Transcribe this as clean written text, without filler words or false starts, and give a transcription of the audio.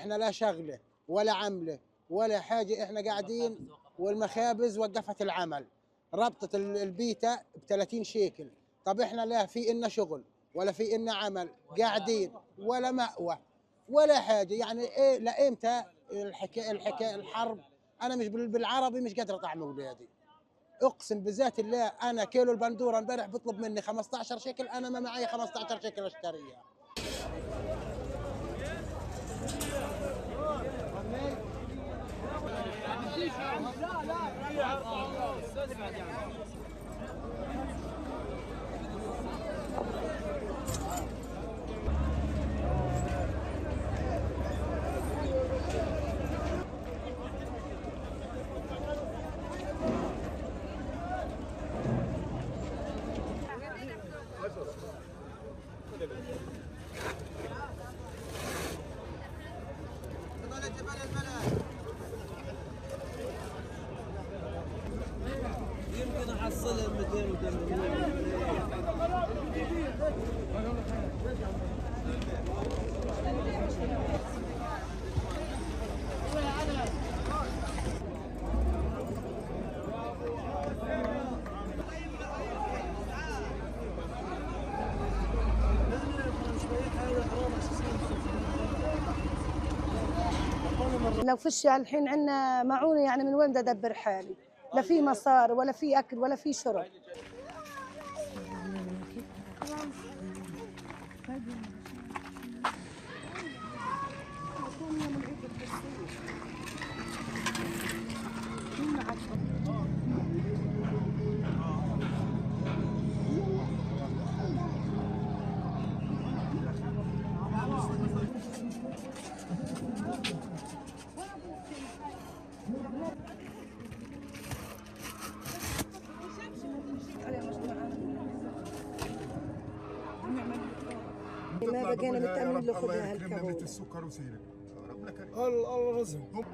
احنا لا شغله ولا عمله ولا حاجه، احنا قاعدين والمخابز وقفت العمل، ربطت البيته ب 30 شيكل. طب احنا لا في إلنا شغل ولا في إلنا عمل، قاعدين ولا مأوى ولا حاجه. يعني ايه لايمتى الحكايه الحرب؟ انا مش بالعربي مش قادر اطعم اولادي. اقسم بذات الله انا كيلو البندوره امبارح بيطلب مني 15 شيكل، انا ما معي 15 شيكل اشتريها. يمكن احصلها 200 لو فيش الحين عندنا معونه، يعني من وين بدي ادبر حالي؟ لا في مصاري ولا في اكل ولا في شرب. ما بقينا متأمين له خذها الله يكرمنا الكهول. السكر وسيرك ربنا كريم. الله رزقهم.